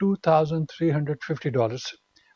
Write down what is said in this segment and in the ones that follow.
$2,350।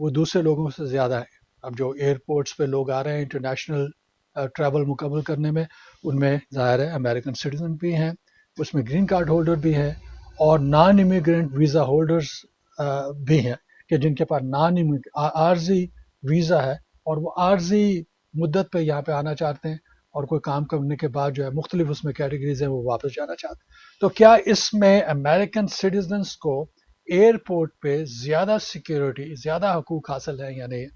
وہ دوسرے لوگوں سے زیادہ ہے. اب جو ایئرپورٹس پہ لوگ آ رہے ہیں انٹرنیشنل ٹریول مکمل کرنے میں، ان میں ظاہر ہے امریکن سٹیزن بھی ہیں، اس میں گرین کارڈ ہولڈر بھی ہیں، اور نان امیگرینٹ ویزا ہولڈرز بھی ہیں کہ جن کے پاس عارضی ویزا ہے اور وہ عارضی مدت پہ یہاں پہ آنا چاہتے ہیں، اور کوئی کام کرنے کے بعد جو ہے مختلف اس میں کیٹیگریز ہیں وہ واپس جانا چاہتے ہیں. تو کیا اس میں امریکن سٹیزنز کو ایئرپورٹ پہ زیادہ سیکیورٹی، زیادہ حقوق حاصل ہیں یا نہیں؟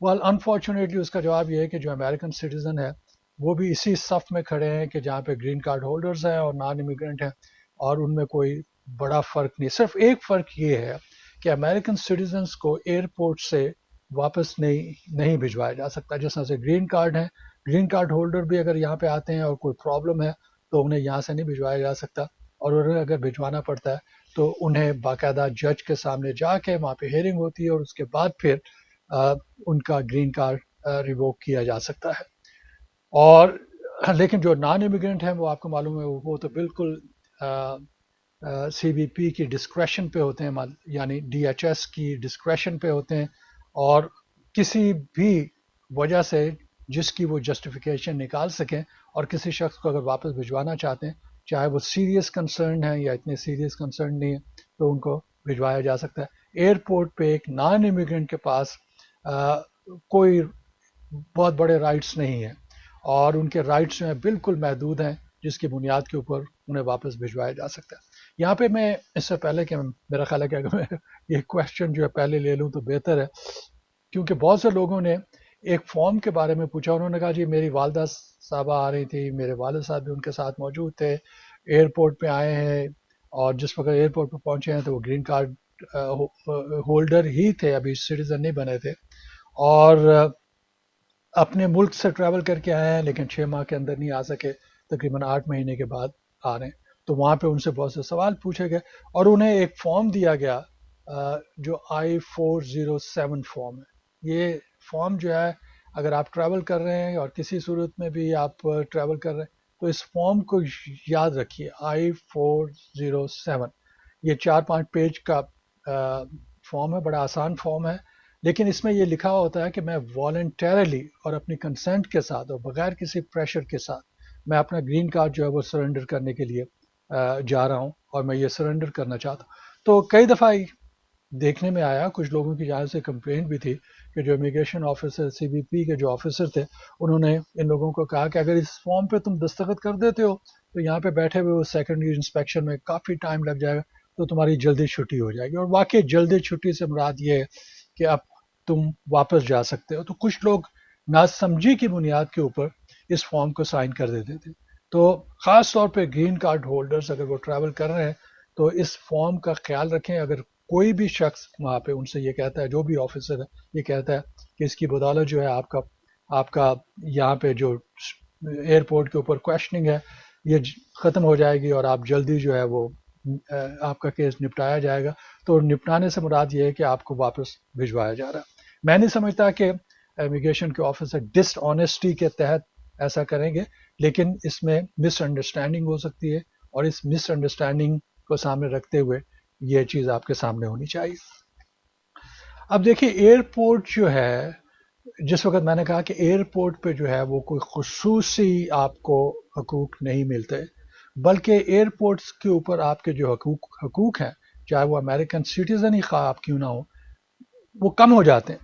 ویل انفارچونیٹلی اس کا جواب یہ ہے کہ جو امریکن سٹیزن ہے وہ بھی اسی صف میں کھڑے ہیں کہ جہاں پہ گرین کارڈ ہولڈرز ہیں اور نان امیگرینٹ ہیں، اور ان میں کوئی بڑا فرق نہیں. صرف ایک فرق یہ ہے کہ امریکن سٹیزنز کو ایئرپورٹ سے واپس نہیں بھجوایا جا سکتا. جس طرح سے گرین کارڈ ہیں، گرین کارڈ ہولڈر بھی اگر یہاں پہ آتے ہیں اور کوئی پرابلم ہے تو انہیں یہاں سے نہیں بھجوایا جا سکتا، اور انہیں اگر بھجوانا پڑتا ہے تو انہیں باقاعدہ جج کے سامنے جا کے وہاں پہ ہیئرنگ ہوتی ہے، اور اس کے بعد پھر ان کا گرین کارڈ ریووک کیا جا سکتا ہے. اور لیکن جو نان امیگرینٹ ہیں وہ آپ کو معلوم ہے وہ تو بالکل سی بی پی کی ڈسکریشن پہ ہوتے ہیں، یعنی ڈی ایچ ایس کی ڈسکریشن پہ ہوتے ہیں، اور کسی بھی وجہ سے جس کی وہ جسٹیفیکیشن نکال سکیں اور کسی شخص کو اگر واپس بھجوانا چاہتے ہیں، چاہے وہ سیریس کنسرن ہے یا اتنے سیریس کنسرن نہیں ہے، تو ان کو بھجوایا جا سکتا ہے. ایئرپورٹ پہ ایک نان امیگرینٹ کے پاس کوئی بہت بڑے رائٹس نہیں ہیں، اور ان کے رائٹس جو ہیں بالکل محدود ہیں، جس کی بنیاد کے اوپر انہیں واپس بھجوایا جا سکتا ہے. یہاں پہ میں اس سے پہلے کہ میرا خیال ہے کہ اگر میں یہ کویشچن جو ہے پہلے لے لوں تو بہتر ہے، کیونکہ بہت سے لوگوں نے ایک فارم کے بارے میں پوچھا. انہوں نے کہا جی میری والدہ صاحبہ آ رہی تھی، میرے والد صاحب بھی ان کے ساتھ موجود تھے، ایئرپورٹ پہ آئے ہیں، اور جس وقت ایئرپورٹ پہ پہنچے ہیں تو وہ گرین کارڈ ہولڈر ہی تھے، ابھی سٹیزن نہیں بنے تھے، اور اپنے ملک سے ٹریول کر کے آئے ہیں لیکن 6 ماہ کے اندر نہیں آ سکے، تقریباً 8 مہینے کے بعد آ رہے ہیں. تو وہاں پہ ان سے بہت سے سوال پوچھے گئے، اور انہیں ایک فارم دیا گیا جو I-407 فارم ہے. یہ فارم جو ہے اگر آپ ٹریول کر رہے ہیں اور کسی صورت میں بھی آپ ٹریول کر رہے ہیں تو اس فارم کو یاد رکھیے، I-407. یہ 4-5 پیج کا فارم ہے، بڑا آسان فارم ہے، لیکن اس میں یہ لکھا ہوتا ہے کہ میں والنٹیرلی اور اپنی کنسنٹ کے ساتھ اور بغیر کسی پریشر کے ساتھ میں اپنا گرین کارڈ جو ہے وہ سرنڈر کرنے کے لیے جا رہا ہوں، اور میں یہ سرنڈر کرنا چاہتا ہوں. تو کئی دفعہ دیکھنے میں آیا، کچھ لوگوں کی جانب سے کمپلین بھی تھی کہ جو immigration officer, C B P کے جو آفیسر تھے، انہوں نے ان لوگوں کو کہا کہ اگر اس فارم پہ تم دستخط کر دیتے ہو تو یہاں پہ بیٹھے ہوئے سیکنڈری انسپیکشن میں کافی ٹائم لگ جائے گا، تو تمہاری جلدی چھٹی ہو جائے گی. اور واقعی جلدی چھٹی سے مراد یہ ہے کہ اب تم واپس جا سکتے ہو. تو کچھ لوگ ناسمجھی کی بنیاد کے اوپر اس فارم کو سائن کر دیتے تھے. تو خاص طور پہ گرین کارڈ ہولڈرز اگر وہ ٹریول کر رہے ہیں تو اس فارم کا خیال رکھیں. اگر کوئی بھی شخص وہاں پہ ان سے یہ کہتا ہے، جو بھی آفیسر ہے یہ کہتا ہے کہ اس کی بدولت جو ہے آپ کا یہاں پہ جو ایئرپورٹ کے اوپر کویشچننگ ہے یہ ختم ہو جائے گی اور آپ جلدی جو ہے وہ آپ کا کیس نپٹایا جائے گا، تو نپٹانے سے مراد یہ ہے کہ آپ کو واپس بھجوایا جا رہا ہے. میں نہیں سمجھتا کہ امیگریشن کے آفیسر ڈس آنیسٹی کے تحت ایسا کریں گے، لیکن اس میں مس انڈرسٹینڈنگ ہو سکتی ہے، اور اس مس انڈرسٹینڈنگ کو سامنے رکھتے ہوئے یہ چیز آپ کے سامنے ہونی چاہیے. اب دیکھیے ایئرپورٹ جو ہے، جس وقت میں نے کہا کہ ایئرپورٹ پہ جو ہے وہ کوئی خصوصی آپ کو حقوق نہیں ملتے، بلکہ ایئرپورٹس کے اوپر آپ کے جو حقوق ہیں، چاہے وہ امریکن سٹیزن ہی خواہ آپ کیوں نہ ہو، وہ کم ہو جاتے ہیں.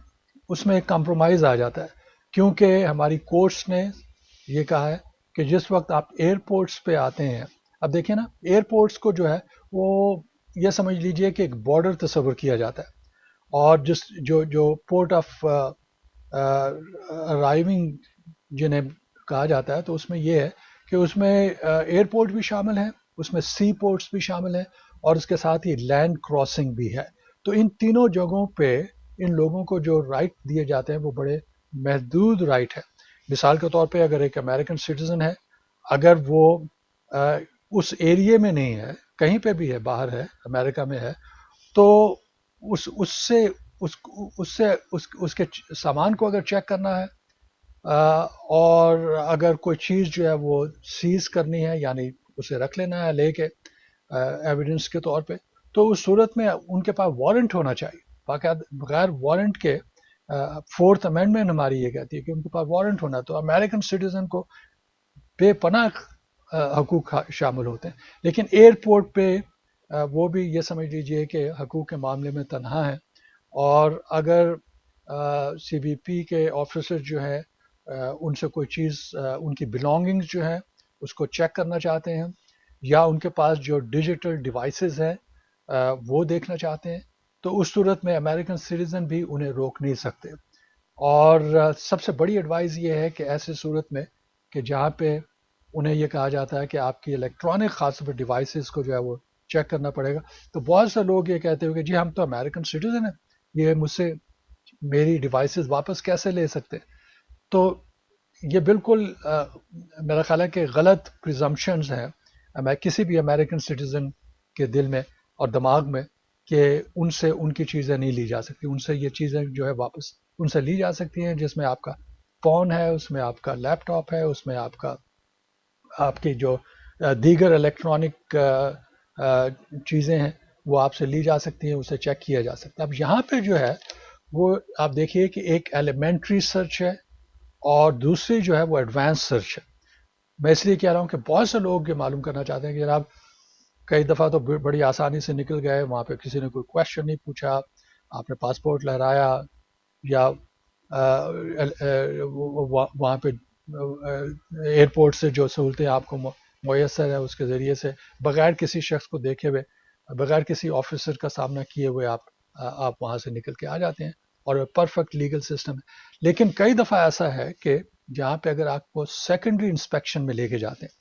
اس میں ایک کمپرومائز آ جاتا ہے، کیونکہ ہماری کورٹس نے یہ کہا ہے کہ جس وقت آپ ایئرپورٹس پہ آتے ہیں، اب دیکھیں نا ایئرپورٹس کو جو ہے وہ یہ سمجھ لیجئے کہ ایک بارڈر تصور کیا جاتا ہے، اور جو پورٹ آف ارائیونگ جنہیں کہا جاتا ہے، تو اس میں یہ ہے کہ اس میں ایئرپورٹ بھی شامل ہے، اس میں سی پورٹس بھی شامل ہیں، اور اس کے ساتھ ہی لینڈ کراسنگ بھی ہے. تو ان تینوں جگہوں پہ ان لوگوں کو جو رائٹ دیے جاتے ہیں وہ بڑے محدود رائٹ ہے. مثال کے طور پہ اگر ایک امریکن سٹیزن ہے، اگر وہ اس ایریے میں نہیں ہے، کہیں پہ بھی ہے، باہر ہے، امریکہ میں ہے، تو اس کے سامان کو اگر چیک کرنا ہے، اور اگر کوئی چیز جو ہے وہ سیز کرنی ہے، یعنی اسے رکھ لینا ہے لے کے ایویڈنس کے طور پہ، تو اس صورت میں ان کے پاس وارنٹ ہونا چاہیے. بغیر وارنٹ کے فورتھ امینڈمنٹ ہماری یہ کہتی ہے کہ ان کے پاس وارنٹ ہونا. تو امریکن سٹیزن کو بے پناہ حقوق شامل ہوتے ہیں. لیکن ایئرپورٹ پہ وہ بھی یہ سمجھ لیجئے کہ حقوق کے معاملے میں تنہا ہے. اور اگر سی بی پی کے آفیسر جو ہے ان سے کوئی چیز ان کی بلانگنگز جو ہے اس کو چیک کرنا چاہتے ہیں, یا ان کے پاس جو ڈیجیٹل ڈیوائسز ہیں وہ دیکھنا چاہتے ہیں, تو اس صورت میں امریکن سٹیزن بھی انہیں روک نہیں سکتے. اور سب سے بڑی ایڈوائز یہ ہے کہ ایسی صورت میں کہ جہاں پہ انہیں یہ کہا جاتا ہے کہ آپ کی الیکٹرانک خاص طور پہ ڈیوائسز کو جو ہے وہ چیک کرنا پڑے گا, تو بہت سے لوگ یہ کہتے ہیں کہ جی ہم تو امریکن سٹیزن ہیں, یہ مجھ سے میری ڈیوائسز واپس کیسے لے سکتے. تو یہ بالکل میرا خیال ہے کہ غلط پریزمپشنز ہیں کسی بھی امریکن سٹیزن کے دل میں اور دماغ میں کہ ان سے ان کی چیزیں نہیں لی جا سکتی. ان سے یہ چیزیں جو ہے واپس ان سے لی جا سکتی ہیں, جس میں آپ کا فون ہے, اس میں آپ کا لیپ ٹاپ ہے, اس میں آپ کی جو دیگر الیکٹرانک چیزیں ہیں وہ آپ سے لی جا سکتی ہیں, اسے چیک کیا جا سکتا ہے. اب یہاں پہ جو ہے وہ آپ دیکھیے کہ ایک ایلیمنٹری سرچ ہے اور دوسری جو ہے وہ ایڈوانس سرچ ہے. میں اس لیے کہہ رہا ہوں کہ بہت سے لوگ یہ معلوم کرنا چاہتے ہیں کہ جناب کئی دفعہ تو بڑی آسانی سے نکل گئے, وہاں پہ کسی نے کوئی کویشچن نہیں پوچھا, آپ نے پاسپورٹ لہرایا یا وہاں پہ ایئرپورٹ سے جو سہولتیں آپ کو میسر ہے اس کے ذریعے سے بغیر کسی شخص کو دیکھے ہوئے, بغیر کسی آفیسر کا سامنا کیے ہوئے آپ وہاں سے نکل کے آ جاتے ہیں اور پرفیکٹ لیگل سسٹم ہے. لیکن کئی دفعہ ایسا ہے کہ جہاں پہ اگر آپ کو سیکنڈری انسپیکشن میں لے کے جاتے ہیں,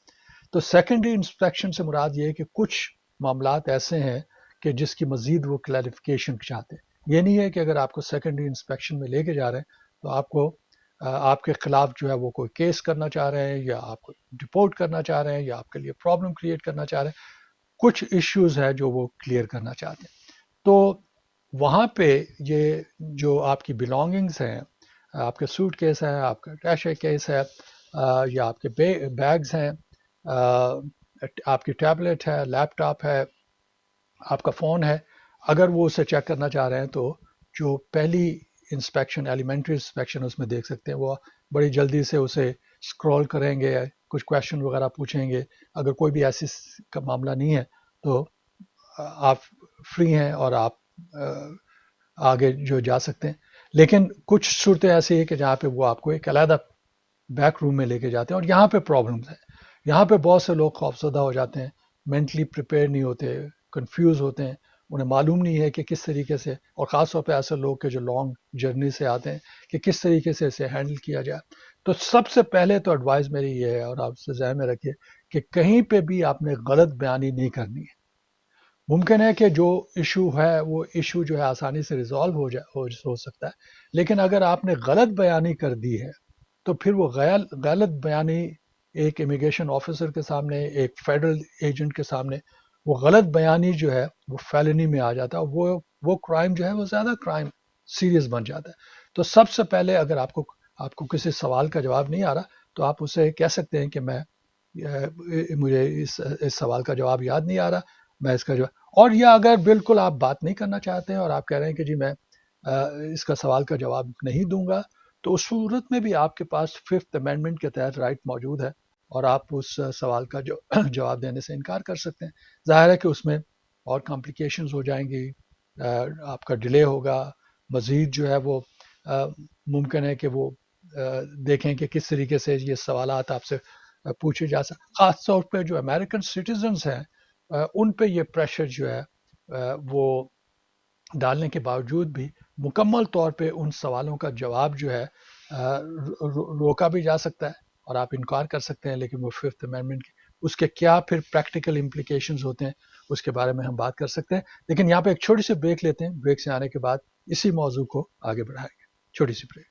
تو سیکنڈری انسپیکشن سے مراد یہ ہے کہ کچھ معاملات ایسے ہیں کہ جس کی مزید وہ کلیریفیکیشن چاہتے ہیں. یہ نہیں ہے کہ اگر آپ کو سیکنڈری انسپیکشن میں لے کے جا رہے ہیں تو آپ کو آپ کے خلاف جو ہے وہ کوئی کیس کرنا چاہ رہے ہیں, یا آپ کو ڈپورٹ کرنا چاہ رہے ہیں, یا آپ کے لیے پرابلم کریٹ کرنا چاہ رہے ہیں. کچھ ایشوز ہے جو وہ کلیئر کرنا چاہتے ہیں. تو وہاں پہ یہ جو آپ کی بلانگنگز ہیں, آپ کے سوٹ کیس ہے, آپ کا ٹیشے کیس ہے, یا آپ کے بیگز ہیں, آپ کی ٹیبلٹ ہے, لیپ ٹاپ ہے, آپ کا فون ہے, اگر وہ اسے چیک کرنا چاہ رہے ہیں تو جو پہلی انسپیکشن ایلیمنٹری انسپیکشن اس میں دیکھ سکتے ہیں, وہ بڑی جلدی سے اسے اسکرول کریں گے, کچھ کویشچن وغیرہ پوچھیں گے. اگر کوئی بھی ایسی کا معاملہ نہیں ہے تو آپ فری ہیں اور آپ آگے جو جا سکتے ہیں. لیکن کچھ صورتیں ایسی ہیں کہ جہاں پہ وہ آپ کو ایک علیحدہ بیک روم میں لے کے جاتے ہیں, اور یہاں پہ پرابلمز ہیں. یہاں پہ بہت سے لوگ خوفزدہ ہو جاتے ہیں, مینٹلی پریپیئر نہیں ہوتے, کنفیوز ہوتے ہیں, انہیں معلوم نہیں ہے کہ کس طریقے سے, اور خاص طور پہ ایسے لوگ کے جو لانگ جرنی سے آتے ہیں, کہ کس طریقے سے اسے ہینڈل کیا جائے. تو سب سے پہلے تو ایڈوائز میری یہ ہے, اور آپ سے ذہن میں رکھیے کہ کہیں پہ بھی آپ نے غلط بیانی نہیں کرنی ہے. ممکن ہے کہ جو ایشو ہے وہ ایشو جو ہے آسانی سے ریزالو ہو سکتا ہے, لیکن اگر آپ نے غلط بیانی کر دی ہے تو پھر وہ غلط بیانی ایک امیگریشن آفیسر کے سامنے, ایک فیڈرل ایجنٹ کے سامنے, وہ غلط بیانی جو ہے وہ فیلنی میں آ جاتا ہے, وہ کرائم جو ہے وہ زیادہ کرائم سیریس بن جاتا ہے. تو سب سے پہلے اگر آپ کو کسی سوال کا جواب نہیں آ رہا تو آپ اسے کہہ سکتے ہیں کہ مجھے اس سوال کا جواب یاد نہیں آ رہا, میں اس کا جواب. اور یا اگر بالکل آپ بات نہیں کرنا چاہتے ہیں اور آپ کہہ رہے ہیں کہ جی میں اس کا سوال کا جواب نہیں دوں گا, تو اس صورت میں بھی آپ کے پاس ففتھ امینڈمنٹ کے تحت رائٹ موجود ہے, اور آپ اس سوال کا جواب دینے سے انکار کر سکتے ہیں. ظاہر ہے کہ اس میں اور کمپلیکیشنز ہو جائیں گی, آپ کا ڈیلے ہوگا, مزید جو ہے وہ ممکن ہے کہ وہ دیکھیں کہ کس طریقے سے یہ سوالات آپ سے پوچھے جا سکتے. خاص طور پہ جو امریکن سٹیزنز ہیں ان پہ یہ پریشر جو ہے وہ ڈالنے کے باوجود بھی مکمل طور پہ ان سوالوں کا جواب جو ہے روکا بھی جا سکتا ہے اور آپ انکار کر سکتے ہیں. لیکن وہ ففتھ امینڈمنٹ کی اس کے کیا پھر پریکٹیکل امپلیکیشنز ہوتے ہیں اس کے بارے میں ہم بات کر سکتے ہیں. لیکن یہاں پہ ایک چھوٹی سی بریک لیتے ہیں, بریک سے آنے کے بعد اسی موضوع کو آگے بڑھائیں گے. چھوٹی سی بریک.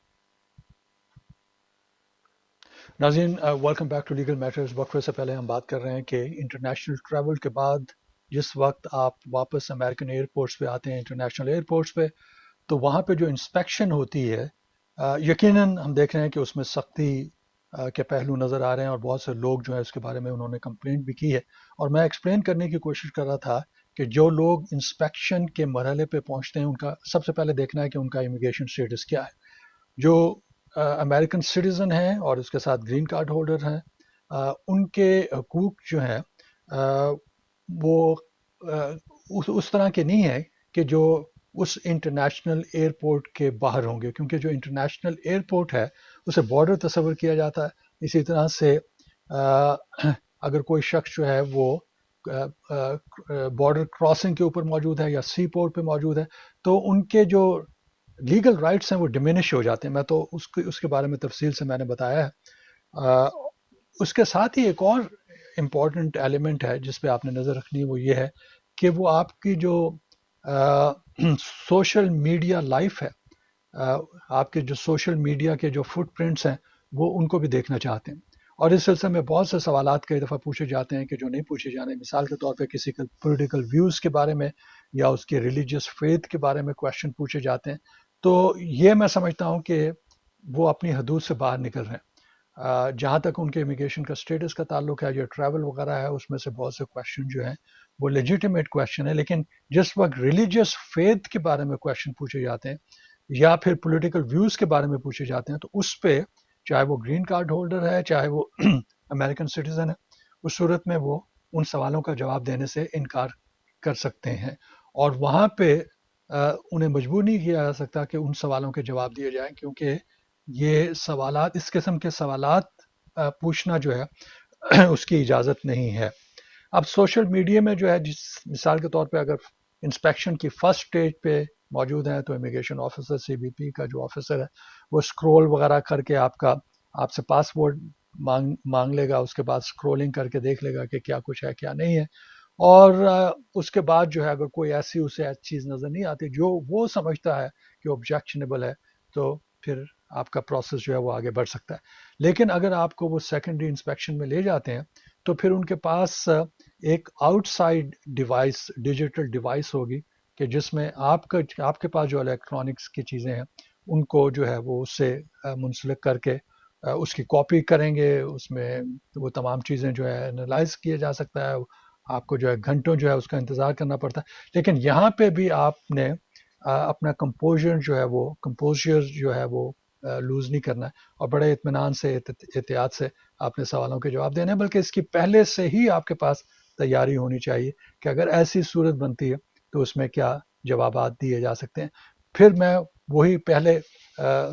ناظرین welcome back to legal matters. وقفے سے پہلے ہم بات کر رہے ہیں کہ انٹرنیشنل ٹریول کے بعد جس وقت آپ واپس امریکن ایئرپورٹس پہ آتے ہیں, انٹرنیشنل ایئرپورٹس پہ, تو وہاں پہ جو انسپیکشن ہوتی ہے یقیناً ہم دیکھ رہے ہیں کہ اس میں سختی کے پہلو نظر آ رہے ہیں, اور بہت سے لوگ جو ہے اس کے بارے میں انہوں نے کمپلینٹ بھی کی ہے. اور میں ایکسپلین کرنے کی کوشش کر رہا تھا کہ جو لوگ انسپیکشن کے مرحلے پہ پہنچتے ہیں ان کا سب سے پہلے دیکھنا ہے کہ ان کا امیگریشن اسٹیٹس کیا ہے. جو امریکن سٹیزن ہیں اور اس کے ساتھ گرین کارڈ ہولڈر ہیں ان کے حقوق جو ہیں وہ اس طرح کے نہیں ہے کہ جو اس انٹرنیشنل ایئرپورٹ کے باہر ہوں گے، کیونکہ جو انٹرنیشنل ایئرپورٹ ہے اسے بارڈر تصور کیا جاتا ہے. اسی طرح سے اگر کوئی شخص جو ہے وہ بارڈر کراسنگ کے اوپر موجود ہے یا سی پورٹ پہ موجود ہے تو ان کے جو لیگل رائٹس ہیں وہ ڈیمینش ہو جاتے ہیں. میں تو اس کے بارے میں تفصیل سے میں نے بتایا ہے. اس کے ساتھ ہی ایک اور امپورٹنٹ ایلیمنٹ ہے جس پہ آپ نے نظر رکھنی، وہ یہ ہے کہ وہ آپ کی جو سوشل میڈیا لائف ہے، آپ کے جو سوشل میڈیا کے جو فٹ پرنٹس ہیں وہ ان کو بھی دیکھنا چاہتے ہیں. اور اس سلسلے میں بہت سے سوالات کئی دفعہ پوچھے جاتے ہیں کہ جو نہیں پوچھے جانے. مثال کے طور پہ کسی کے پولیٹیکل ویوز کے بارے میں یا اس کے ریلیجیس فیتھ کے بارے میں کویشچن پوچھے جاتے ہیں. تو یہ میں سمجھتا ہوں کہ وہ اپنی حدود سے باہر نکل رہے ہیں. جہاں تک ان کے امیگریشن کا اسٹیٹس کا تعلق ہے یا ٹریول وغیرہ ہے، اس میں سے بہت سے کویشچن جو ہیں وہ لیجیٹیمیٹ کویشچن ہے. لیکن جس وقت ریلیجیس فیتھ کے بارے میں کویشچن پوچھے جاتے ہیں یا پھر پولیٹیکل ویوز کے بارے میں پوچھے جاتے ہیں تو اس پہ چاہے وہ گرین کارڈ ہولڈر ہے چاہے وہ امریکن سٹیزن ہے، اس صورت میں وہ ان سوالوں کا جواب دینے سے انکار کر سکتے ہیں. اور وہاں پہ انہیں مجبور نہیں کیا جا سکتا کہ ان سوالوں کے جواب دیے جائیں، کیونکہ یہ سوالات، اس قسم کے سوالات پوچھنا جو ہے اس کی اجازت نہیں ہے. اب سوشل میڈیا میں جو ہے، جس مثال کے طور پہ اگر انسپیکشن کی فرسٹ سٹیج پہ موجود ہیں تو immigration officer, C B P کا جو آفیسر ہے وہ اسکرول وغیرہ کر کے آپ سے پاسپورٹ مانگ لے گا. اس کے بعد اسکرولنگ کر کے دیکھ لے گا کہ کیا کچھ ہے کیا نہیں ہے. اور اس کے بعد جو ہے اگر کوئی اسے چیز نظر نہیں آتی جو وہ سمجھتا ہے کہ آبجیکشنیبل ہے تو پھر آپ کا پروسیس جو ہے وہ آگے بڑھ سکتا ہے. لیکن اگر آپ کو وہ سیکنڈری انسپیکشن میں لے جاتے ہیں تو پھر ان کے پاس ایک out side device, digital device ہوگی کہ جس میں آپ کے پاس جو الیکٹرانکس کی چیزیں ہیں ان کو جو ہے وہ اس سے منسلک کر کے اس کی کاپی کریں گے. اس میں وہ تمام چیزیں جو ہے انالائز کیا جا سکتا ہے. آپ کو جو ہے گھنٹوں جو ہے اس کا انتظار کرنا پڑتا ہے. لیکن یہاں پہ بھی آپ نے اپنا کمپوزر جو ہے وہ لوز نہیں کرنا ہے اور بڑے اطمینان سے، احتیاط سے آپ نے سوالوں کے جواب دینے ہیں. بلکہ اس کی پہلے سے ہی آپ کے پاس تیاری ہونی چاہیے کہ اگر ایسی صورت بنتی ہے تو اس میں کیا جوابات دیے جا سکتے ہیں. پھر میں وہی پہلے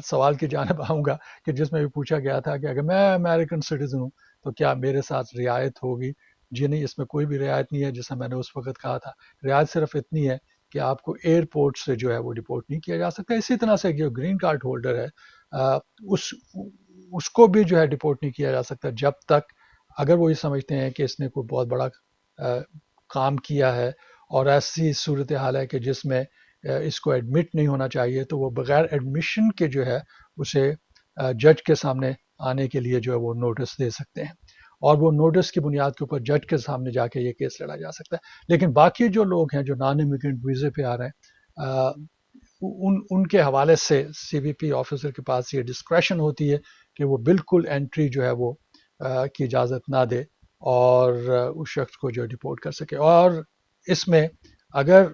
سوال کی جانب آؤں گا کہ جس میں بھی پوچھا گیا تھا کہ اگر میں امریکن سٹیزن ہوں تو کیا میرے ساتھ رعایت ہوگی. جی نہیں، اس میں کوئی بھی رعایت نہیں ہے. جیسا میں نے اس وقت کہا تھا، رعایت صرف اتنی ہے کہ آپ کو ایئرپورٹ سے جو ہے وہ ڈپورٹ نہیں کیا جا سکتا. اسی طرح سے جو گرین کارڈ ہولڈر ہے اس کو بھی جو ہے ڈپورٹ نہیں کیا جا سکتا جب تک اگر وہ یہ سمجھتے ہیں کہ اس نے کوئی بہت بڑا کام کیا ہے اور ایسی صورتحال ہے کہ جس میں اس کو ایڈمٹ نہیں ہونا چاہیے، تو وہ بغیر ایڈمیشن کے جو ہے اسے جج کے سامنے آنے کے لیے جو ہے وہ نوٹس دے سکتے ہیں اور وہ نوٹس کی بنیاد کے اوپر جج کے سامنے جا کے یہ کیس لڑا جا سکتا ہے. لیکن باقی جو لوگ ہیں جو نان امیگرینٹ ویزے پہ آ رہے ہیں ان کے حوالے سے سی بی پی آفیسر کے پاس یہ ڈسکریشن ہوتی ہے کہ وہ بالکل انٹری جو ہے وہ کی اجازت نہ دے اور اس شخص کو جو ڈپورٹ کر سکے. اور اس میں اگر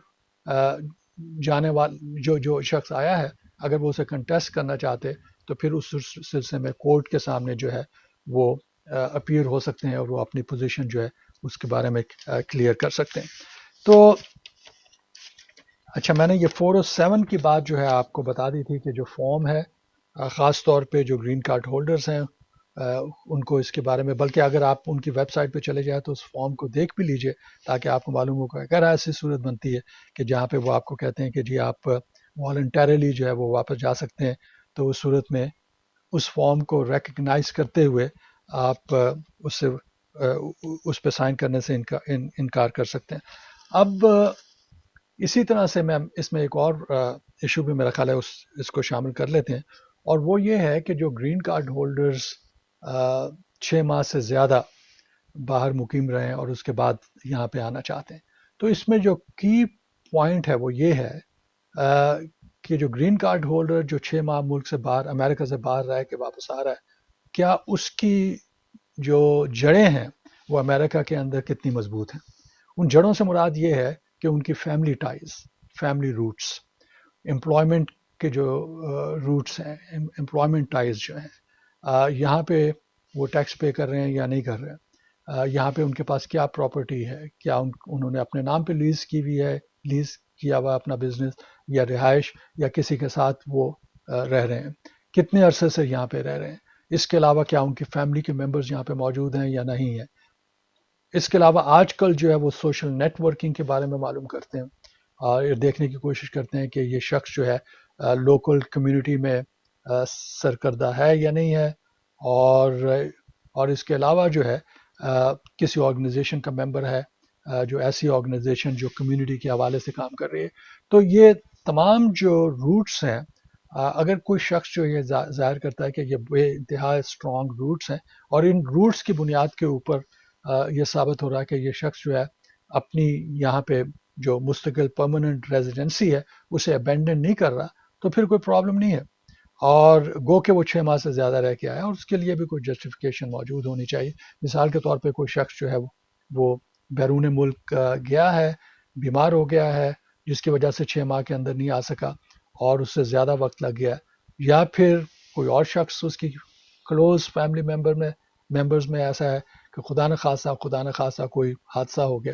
جانے والا جو شخص آیا ہے اگر وہ اسے کنٹیسٹ کرنا چاہتے تو پھر اس سلسلے میں کورٹ کے سامنے جو ہے وہ اپیئر ہو سکتے ہیں اور وہ اپنی پوزیشن جو ہے اس کے بارے میں کلیئر کر سکتے ہیں. تو اچھا، میں نے یہ 407 کی بات جو ہے آپ کو بتا دی تھی کہ جو فارم ہے خاص طور پہ جو گرین کارڈ ہولڈرز ہیں ان کو اس کے بارے میں، بلکہ اگر آپ ان کی ویب سائٹ پہ چلے جائیں تو اس فارم کو دیکھ بھی لیجئے تاکہ آپ کو معلوم ہو کہ اگر ایسی صورت بنتی ہے کہ جہاں پہ وہ آپ کو کہتے ہیں کہ جی آپ والنٹیرلی جو ہے وہ واپس جا سکتے ہیں، تو اس صورت میں اس فارم کو ریکگنائز کرتے ہوئے آپ اس پہ سائن کرنے سے انکار کر سکتے ہیں. اب اسی طرح سے میں اس میں ایک اور ایشو بھی میرا خیال ہے اس کو شامل کر لیتے ہیں، اور وہ یہ ہے کہ جو گرین کارڈ ہولڈرز 6 ماہ سے زیادہ باہر مقیم رہے ہیں اور اس کے بعد یہاں پہ آنا چاہتے ہیں، تو اس میں جو کی پوائنٹ ہے وہ یہ ہے کہ جو گرین کارڈ ہولڈر جو 6 ماہ ملک سے باہر، امریکہ سے باہر رہ کے واپس آ رہا ہے، کیا اس کی جو جڑیں ہیں وہ امریکہ کے اندر کتنی مضبوط ہیں. ان جڑوں سے مراد یہ ہے کہ ان کی family ties, family roots, employment کے جو روٹس ہیں، امپلائمنٹ ٹائز جو ہیں، یہاں پہ وہ ٹیکس پے کر رہے ہیں یا نہیں کر رہے ہیں، یہاں پہ ان کے پاس کیا پراپرٹی ہے، کیا انہوں نے اپنے نام پہ لیز کی ہوئی ہے، لیز کیا ہوا اپنا بزنس یا رہائش، یا کسی کے ساتھ وہ رہ رہے ہیں، کتنے عرصے سے یہاں پہ رہ رہے ہیں، اس کے علاوہ کیا ان کی فیملی کے ممبرز یہاں پہ موجود ہیں یا نہیں ہیں۔ اس کے علاوہ آج کل جو ہے وہ سوشل نیٹ ورکنگ کے بارے میں معلوم کرتے ہیں اور یہ دیکھنے کی کوشش کرتے ہیں کہ یہ شخص جو ہے لوکل کمیونٹی میں سرکردہ ہے یا نہیں ہے، اور اس کے علاوہ جو ہے کسی آرگنائزیشن کا ممبر ہے، جو ایسی آرگنائزیشن جو کمیونٹی کے حوالے سے کام کر رہی ہے۔ تو یہ تمام جو روٹس ہیں، اگر کوئی شخص جو یہ ظاہر کرتا ہے کہ یہ بے انتہا اسٹرانگ روٹس ہیں، اور ان روٹس کی بنیاد کے اوپر یہ ثابت ہو رہا ہے کہ یہ شخص جو ہے اپنی یہاں پہ جو مستقل پرماننٹ ریزیڈنسی ہے اسے ابینڈن نہیں کر رہا، تو پھر کوئی پرابلم نہیں ہے، اور گو کہ وہ 6 ماہ سے زیادہ رہ کے آیا، اور اس کے لیے بھی کوئی جسٹیفیکیشن موجود ہونی چاہیے۔ مثال کے طور پہ کوئی شخص جو ہے وہ بیرون ملک گیا ہے، بیمار ہو گیا ہے، جس کی وجہ سے 6 ماہ کے اندر نہیں آ سکا اور اس سے زیادہ وقت لگ گیا، یا پھر کوئی اور شخص اس کی کلوز فیملی ممبرز میں ایسا ہے کہ خدا نخواستہ کوئی حادثہ ہو گیا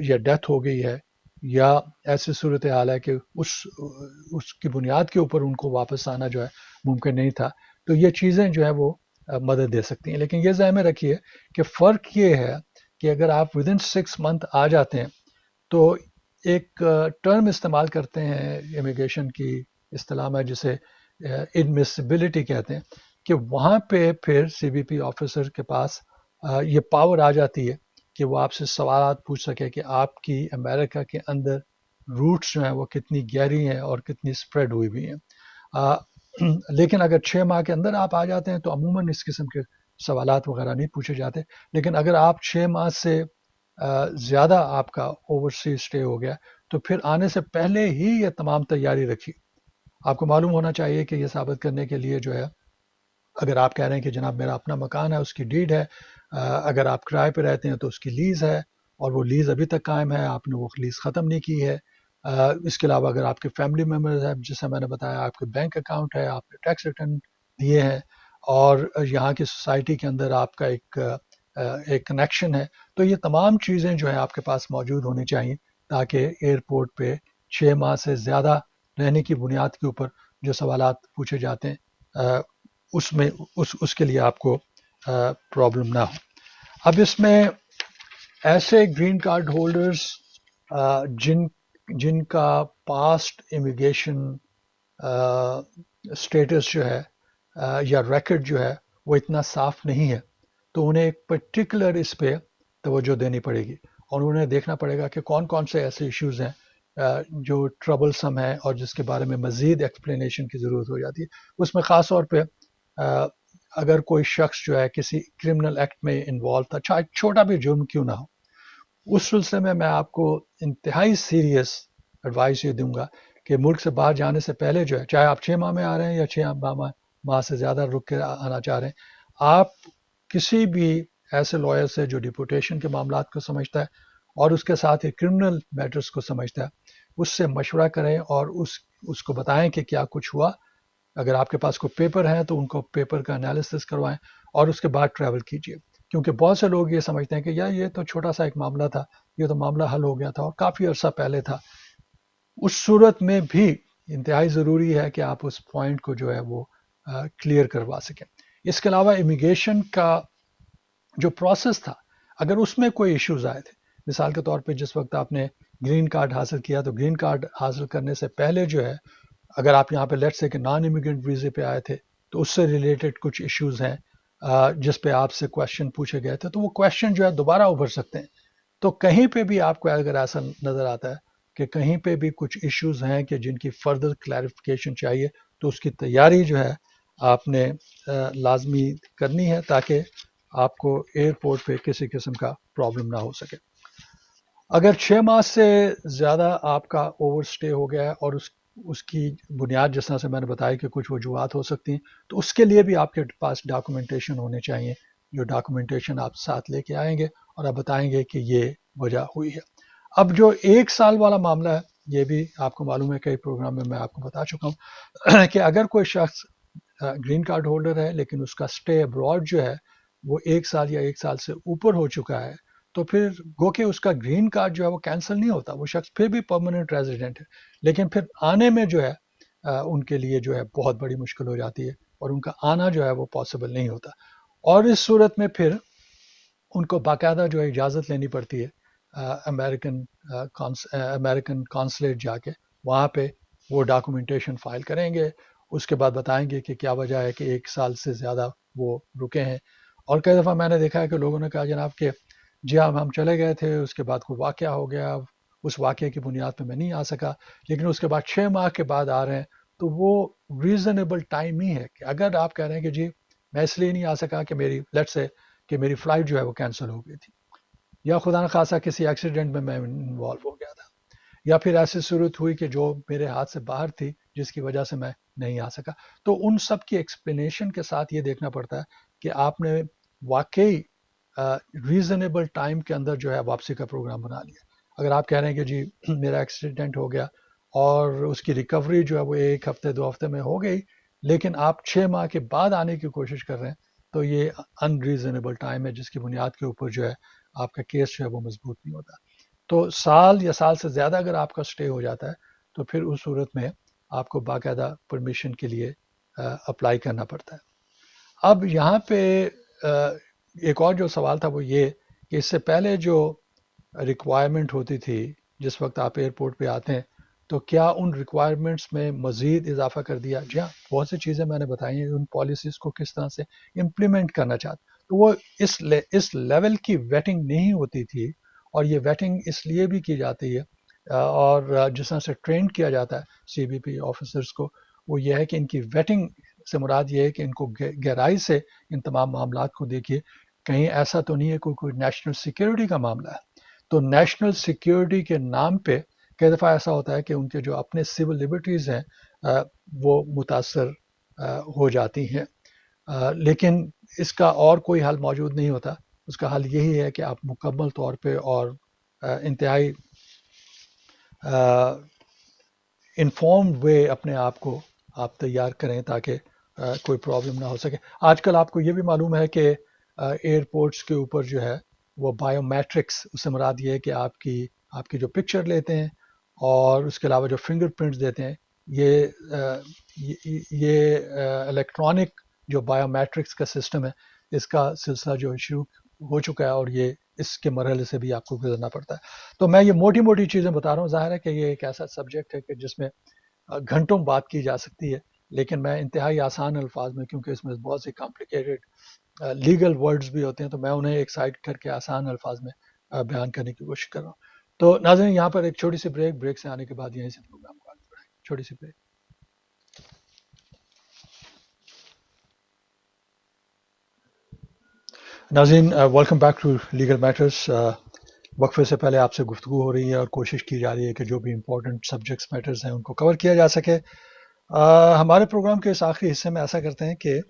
یا ڈیتھ ہو گئی ہے، یا ایسی صورتحال ہے کہ اس کی بنیاد کے اوپر ان کو واپس آنا جو ہے ممکن نہیں تھا، تو یہ چیزیں جو ہے وہ مدد دے سکتی ہیں۔ لیکن یہ ذہن میں رکھیے کہ فرق یہ ہے کہ اگر آپ ودن 6 منتھ آ جاتے ہیں تو ایک ٹرم استعمال کرتے ہیں امیگریشن کی اصطلاح میں، جسے ایڈمیسیبلٹی کہتے ہیں، کہ وہاں پہ پھر سی بی پی آفیسر کے پاس یہ پاور آ جاتی ہے کہ وہ آپ سے سوالات پوچھ سکے کہ آپ کی امریکہ کے اندر روٹس جو ہیں وہ کتنی گہری ہیں اور کتنی سپریڈ ہوئی ہوئی ہیں۔ لیکن اگر 6 ماہ کے اندر آپ آ جاتے ہیں تو عموماً اس قسم کے سوالات وغیرہ نہیں پوچھے جاتے، لیکن اگر آپ 6 ماہ سے زیادہ آپ کا اوورسیز اسٹے ہو گیا تو پھر آنے سے پہلے ہی یہ تمام تیاری رکھی۔ آپ کو معلوم ہونا چاہیے کہ یہ ثابت کرنے کے لیے جو ہے، اگر آپ کہہ رہے ہیں کہ جناب میرا اپنا مکان ہے، اس کی ڈیڈ ہے، اگر آپ کرائے پہ رہتے ہیں تو اس کی لیز ہے، اور وہ لیز ابھی تک قائم ہے، آپ نے وہ لیز ختم نہیں کی ہے۔ اس کے علاوہ اگر آپ کے فیملی ممبرز ہیں، جیسے میں نے بتایا آپ کے بینک اکاؤنٹ ہے، آپ نے ٹیکس ریٹرن دیے ہیں، اور یہاں کی سوسائٹی کے اندر آپ کا ایک کنیکشن ہے، تو یہ تمام چیزیں جو ہیں آپ کے پاس موجود ہونی چاہیے تاکہ ایئرپورٹ پہ 6 ماہ سے زیادہ رہنے کی بنیاد کے اوپر جو سوالات پوچھے جاتے ہیں اس میں اس کے لیے آپ کو پرابلم نہ ہو۔ اب اس میں ایسے گرین کارڈ ہولڈرز جن کا پاسٹ امیگریشن اسٹیٹس جو ہے یا ریکڈ جو ہے وہ اتنا صاف نہیں ہے، تو انہیں ایک پرٹیکولر اس پہ توجہ دینی پڑے گی، اور انہیں دیکھنا پڑے گا کہ کون کون سے ایسے ایشوز ہیں جو ٹربلسم ہیں اور جس کے بارے میں مزید ایکسپلینیشن کی ضرورت ہو جاتی ہے۔ اس میں خاص طور پہ اگر کوئی شخص جو ہے کسی کرمنل ایکٹ میں انوالو تھا، چاہے چھوٹا بھی جرم کیوں نہ ہو، اس سلسلے میں آپ کو انتہائی سیریس ایڈوائس یہ دوں گا کہ ملک سے باہر جانے سے پہلے جو ہے، چاہے آپ 6 ماہ میں آ رہے ہیں یا 6 ماہ سے زیادہ رک کے آنا چاہ رہے ہیں، آپ کسی بھی ایسے لائر سے جو ڈیپورٹیشن کے معاملات کو سمجھتا ہے اور اس کے ساتھ ہی کرمنل میٹرز کو سمجھتا ہے، اس سے مشورہ کریں اور اس کو بتائیں کہ کیا کچھ ہوا۔ اگر آپ کے پاس کوئی پیپر ہیں تو ان کو پیپر کا انالیسس کروائیں اور اس کے بعد ٹریول کیجیے، کیونکہ بہت سے لوگ یہ سمجھتے ہیں کہ یار یہ تو چھوٹا سا ایک معاملہ تھا، یہ تو معاملہ حل ہو گیا تھا اور کافی عرصہ پہلے تھا۔ اس صورت میں بھی انتہائی ضروری ہے کہ آپ اس پوائنٹ کو جو ہے وہ کلیئر کروا سکیں۔ اس کے علاوہ امیگریشن کا جو پروسیس تھا، اگر اس میں کوئی ایشوز آئے تھے، مثال کے طور پہ جس وقت آپ نے گرین کارڈ حاصل کیا تو گرین کارڈ حاصل کرنے سے پہلے جو ہے، اگر آپ یہاں پہ لیٹ سے کہ نان امیگرینٹ ویزے پہ آئے تھے تو اس سے ریلیٹڈ کچھ ایشوز ہیں جس پہ آپ سے کویشچن پوچھے گئے تھے، تو وہ کویشچن جو ہے دوبارہ ابھر سکتے ہیں۔ تو کہیں پہ بھی آپ کو اگر ایسا نظر آتا ہے کہ کہیں پہ بھی کچھ ایشوز ہیں کہ جن کی فردر کلیریفیکیشن چاہیے، تو اس کی تیاری جو ہے آپ نے لازمی کرنی ہے تاکہ آپ کو ایئرپورٹ پہ کسی قسم کا پرابلم نہ ہو سکے۔ اگر 6 ماہ سے زیادہ آپ کا اوور سٹے ہو گیا ہے اور اس کی بنیاد جس طرح سے میں نے بتایا کہ کچھ وجوہات ہو سکتی ہیں، تو اس کے لیے بھی آپ کے پاس ڈاکومنٹیشن ہونے چاہیے، جو ڈاکومنٹیشن آپ ساتھ لے کے آئیں گے اور آپ بتائیں گے کہ یہ وجہ ہوئی ہے۔ اب جو 1 سال والا معاملہ ہے، یہ بھی آپ کو معلوم ہے، کئی پروگرام میں آپ کو بتا چکا ہوں کہ اگر کوئی شخص گرین کارڈ ہولڈر ہے لیکن اس کا اسٹے ابراڈ جو ہے وہ 1 سال یا 1 سال سے اوپر ہو چکا ہے، تو پھر گو کہ اس کا گرین کارڈ جو ہے وہ کینسل نہیں ہوتا، وہ شخص پھر بھی پرماننٹ ریزیڈنٹ ہے، لیکن پھر آنے میں جو ہے ان کے لیے جو ہے بہت بڑی مشکل ہو جاتی ہے، اور ان کا آنا جو ہے وہ پاسبل نہیں ہوتا، اور اس صورت میں پھر ان کو باقاعدہ جو ہے اجازت لینی پڑتی ہے امریکن امریکن کانسلیٹ جا کے، وہاں پہ وہ ڈاکومنٹیشن فائل کریں گے، اس کے بعد بتائیں گے کہ کیا وجہ ہے کہ 1 سال سے زیادہ وہ رکے ہیں۔ اور کئی دفعہ میں نے دیکھا ہے کہ لوگوں نے کہا جناب کہ جی ہم چلے گئے تھے، اس کے بعد کوئی واقعہ ہو گیا، اس واقعے کی بنیاد پہ میں نہیں آ سکا، لیکن اس کے بعد 6 ماہ کے بعد آ رہے ہیں، تو وہ ریزنیبل ٹائم ہی ہے کہ اگر آپ کہہ رہے ہیں کہ جی میں اس لیے نہیں آ سکا کہ میری لیٹ سے کہ میری فلائٹ جو ہے وہ کینسل ہو گئی تھی، یا خدا نخواستہ کسی ایکسیڈنٹ میں انوالو ہو گیا تھا، یا پھر ایسی صورت ہوئی کہ جو میرے ہاتھ سے باہر تھی جس کی وجہ سے میں نہیں آ سکا، تو ان سب کی ایکسپلینیشن کے ساتھ یہ دیکھنا پڑتا ہے کہ آپ نے واقعی ریزنیبل ٹائم کے اندر جو ہے واپسی کا پروگرام بنا لیا۔ اگر آپ کہہ رہے ہیں کہ جی میرا ایکسیڈنٹ ہو گیا اور اس کی ریکوری جو ہے وہ 1 ہفتے 2 ہفتے میں ہو گئی، لیکن آپ 6 ماہ کے بعد آنے کی کوشش کر رہے ہیں، تو یہ ان ریزنیبل ٹائم ہے جس کی بنیاد کے اوپر جو ہے آپ کا کیس جو ہے وہ مضبوط نہیں ہوتا۔ تو سال یا سال سے زیادہ اگر آپ کا سٹے ہو جاتا ہے تو پھر اس صورت میں آپ کو باقاعدہ پرمیشن کے لیے اپلائی کرنا پڑتا ہے۔ اب یہاں پہ ایک اور جو سوال تھا وہ یہ کہ اس سے پہلے جو ریکوائرمنٹ ہوتی تھی جس وقت آپ ایئرپورٹ پہ آتے ہیں، تو کیا ان ریکوائرمنٹس میں مزید اضافہ کر دیا؟ جی ہاں، بہت سی چیزیں میں نے بتائی ہیں، ان پالیسیز کو کس طرح سے امپلیمنٹ کرنا چاہتے، تو وہ اس لیول کی ویٹنگ نہیں ہوتی تھی، اور یہ ویٹنگ اس لیے بھی کی جاتی ہے اور جس طرح سے ٹرین کیا جاتا ہے سی بی پی آفیسرس کو، وہ یہ ہے کہ ان کی ویٹنگ سے مراد یہ ہے کہ ان کو گہرائی سے ان تمام معاملات کو دیکھیے، کہیں ایسا تو نہیں ہے کوئی نیشنل سیکیورٹی کا معاملہ ہے، تو نیشنل سیکیورٹی کے نام پہ کئی دفعہ ایسا ہوتا ہے کہ ان کے جو اپنے سول لبرٹیز ہیں وہ متاثر ہو جاتی ہیں، لیکن اس کا اور کوئی حل موجود نہیں ہوتا، اس کا حل یہی ہے کہ آپ مکمل طور پہ اور انتہائی انفارمڈ وے اپنے آپ کو آپ تیار کریں تاکہ کوئی پرابلم نہ ہو سکے۔ آج کل آپ کو یہ بھی معلوم ہے کہ ایئرپورٹس کے اوپر جو ہے وہ بایو میٹرکس، اس سے مراد یہ ہے کہ آپ کی جو پکچر لیتے ہیں اور اس کے علاوہ جو فنگر پرنٹس دیتے ہیں، یہ الیکٹرانک جو بایو میٹرکس کا سسٹم ہے، اس کا سلسلہ جو شروع ہو چکا ہے، اور یہ اس کے مرحلے سے بھی آپ کو گزرنا پڑتا ہے۔ تو میں یہ موٹی موٹی چیزیں بتا رہا ہوں، ظاہر ہے کہ یہ ایک ایسا سبجیکٹ ہے کہ جس میں گھنٹوں بات کی جا سکتی ہے، لیکن میں انتہائی آسان الفاظ میں، کیونکہ اس میں بہت سی کمپلیکیٹڈ لیگل ورڈز بھی ہوتے ہیں، تو میں انہیں ایک سائڈ کر کے آسان الفاظ میں بیان کرنے کی کوشش کر رہا ہوں۔ تو ناظرین، یہاں پر ایک چھوٹی سی بریک سے آنے کے بعد یہیں سے پروگرام کو آگے بڑھائیں، چھوٹی سی بریک۔ ناظرین، welcome back to legal matters. وقفے سے پہلے آپ سے گفتگو ہو رہی ہے اور کوشش کی جا رہی ہے کہ جو بھی امپورٹنٹ سبجیکٹس میٹرز ہیں ان کو کور کیا جا سکے۔ ہمارے پروگرام کے اس آخری حصے میں ایسا کرتے ہیں کہ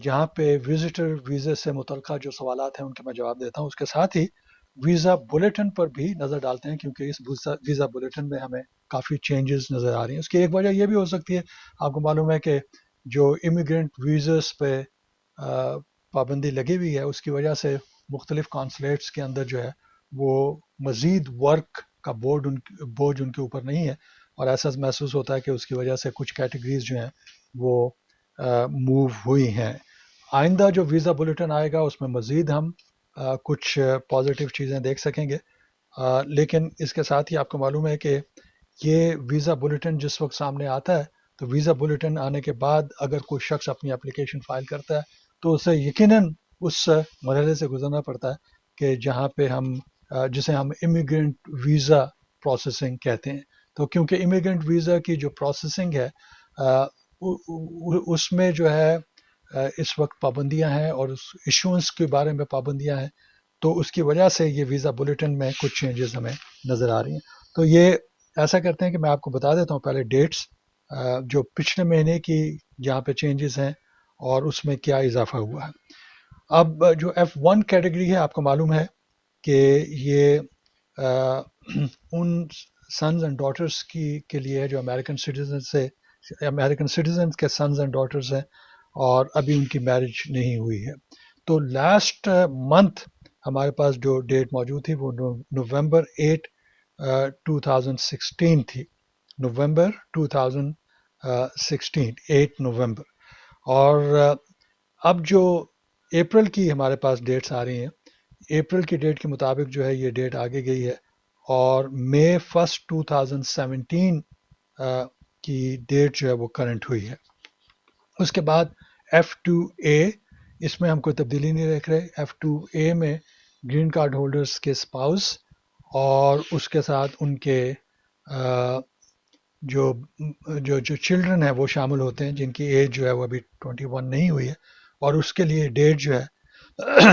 جہاں پہ وزٹر ویزے سے متعلقہ جو سوالات ہیں ان کے میں جواب دیتا ہوں، اس کے ساتھ ہی ویزا بلیٹن پر بھی نظر ڈالتے ہیں، کیونکہ اس ویزا بلیٹن میں ہمیں کافی چینجز نظر آ رہی ہیں۔ اس کی ایک وجہ یہ بھی ہو سکتی ہے، آپ کو معلوم ہے کہ جو امیگرینٹ ویزز پہ پابندی لگی ہوئی ہے، اس کی وجہ سے مختلف کانسلیٹس کے اندر جو ہے وہ مزید ورک کا بوجھ ان کے اوپر نہیں ہے، اور ایسا محسوس ہوتا ہے کہ اس کی وجہ سے کچھ کیٹیگریز جو ہیں وہ موو ہوئی ہیں۔ آئندہ جو ویزا بلیٹن آئے گا اس میں مزید ہم کچھ پازیٹیو چیزیں دیکھ سکیں گے، لیکن اس کے ساتھ ہی آپ کو معلوم ہے کہ یہ ویزا بلیٹن جس وقت سامنے آتا ہے، تو ویزا بلیٹن آنے کے بعد اگر کوئی شخص اپنی اپلیکیشن فائل کرتا ہے تو اسے یقیناً اس مرحلے سے گزرنا پڑتا ہے کہ جہاں پہ جسے ہم امیگرینٹ ویزا پروسیسنگ کہتے ہیں۔ تو کیونکہ امیگرینٹ ویزا کی جو پروسیسنگ ہے اس میں جو ہے اس وقت پابندیاں ہیں، اور اس ایشوئنس کے بارے میں پابندیاں ہیں، تو اس کی وجہ سے یہ ویزا بلیٹن میں کچھ چینجز ہمیں نظر آ رہی ہیں۔ تو یہ ایسا کرتے ہیں کہ میں آپ کو بتا دیتا ہوں پہلے ڈیٹس جو پچھلے مہینے کی جہاں پہ چینجز ہیں اور اس میں کیا اضافہ ہوا ہے۔ اب جو F1 کیٹیگری ہے، آپ کو معلوم ہے کہ یہ ان سنز اینڈ ڈاٹرس کے لیے ہے جو امریکن سٹیزن کے سنز اینڈ ڈاٹرس ہیں اور ابھی ان کی میرج نہیں ہوئی ہے. تو لاسٹ منتھ ہمارے پاس جو ڈیٹ موجود تھی وہ نومبر 8 2016 تھی. نومبر 2016 8 نومبر. اور اب جو اپریل کی ہمارے پاس ڈیٹس آ رہی ہیں، اپریل کی ڈیٹ کے مطابق جو ہے یہ ڈیٹ آگے گئی ہے اور مئی 1 2017 کی ڈیٹ جو ہے وہ کرنٹ ہوئی ہے. اس کے بعد F2A، اس میں ہم کوئی تبدیلی نہیں دیکھ رہے. F2A میں گرین کارڈ ہولڈرز کے اسپاؤس اور اس کے ساتھ ان کے جو جو جو چلڈرن ہیں وہ شامل ہوتے ہیں جن کی ایج جو ہے وہ ابھی 21 نہیں ہوئی ہے. اور اس کے لیے ڈیٹ جو ہے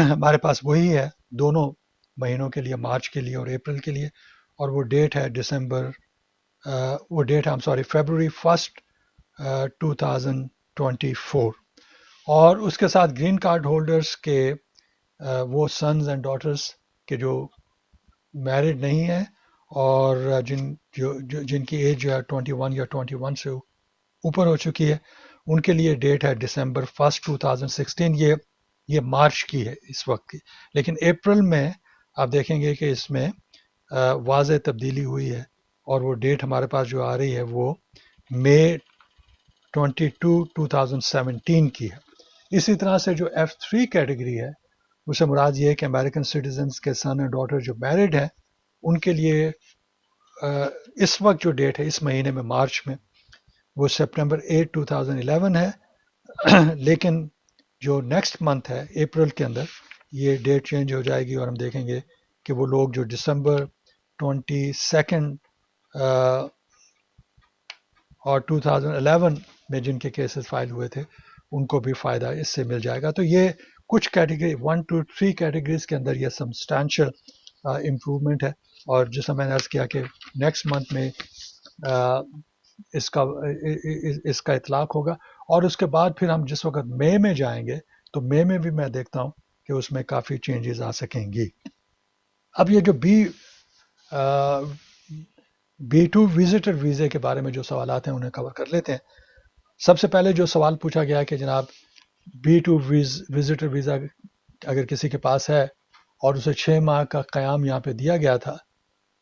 ہمارے پاس وہی ہے دونوں مہینوں کے لیے، مارچ کے لیے اور اپریل کے لیے. اور وہ ڈیٹ ہے فیبروری 1 2024. اور اس کے ساتھ گرین کارڈ ہولڈرز کے وہ سنز اینڈ ڈاٹرز کے جو میرڈ نہیں ہیں اور جن کی ایج جو ہے 21 یا 21 سے اوپر ہو چکی ہے، ان کے لیے ڈیٹ ہے ڈسمبر 1 2016. یہ مارچ کی ہے اس وقت کی. لیکن اپریل میں آپ دیکھیں گے کہ اس میں واضح تبدیلی ہوئی ہے اور وہ ڈیٹ ہمارے پاس جو آ رہی ہے وہ مئی 22 2017 کی ہے. اسی طرح سے جو F3 کیٹیگری ہے اسے مراد یہ ہے کہ امریکن سٹیزنز کے سن اور ڈاٹر جو میرڈ ہیں ان کے لیے اس وقت جو ڈیٹ ہے اس مہینے میں مارچ میں وہ سپٹمبر 8 2011 ہے. لیکن جو نیکسٹ منتھ ہے اپریل کے اندر یہ ڈیٹ چینج ہو جائے گی اور ہم دیکھیں گے کہ وہ لوگ جو ڈسمبر 22 اور 2011 میں جن کے کیسز فائل ہوئے تھے ان کو بھی فائدہ اس سے مل جائے گا. تو یہ کچھ کیٹیگری 1 to 3 کیٹیگریز کے اندر یہ سبسٹانشل امپرومنٹ ہے. اور جیسا میں نے عرض کیا کہ نیکسٹ منتھ میں اس کا اطلاق ہوگا. اور اس کے بعد پھر ہم جس وقت مئی میں جائیں گے تو مئی میں بھی میں دیکھتا ہوں کہ اس میں کافی چینجز آ سکیں گی. اب یہ جو B2 وزٹر ویزے کے بارے میں جو سوالات ہیں انہیں کور کر لیتے ہیں. سب سے پہلے جو سوال پوچھا گیا کہ جناب B2 وزٹر ویزا اگر کسی کے پاس ہے اور اسے 6 ماہ کا قیام یہاں پہ دیا گیا تھا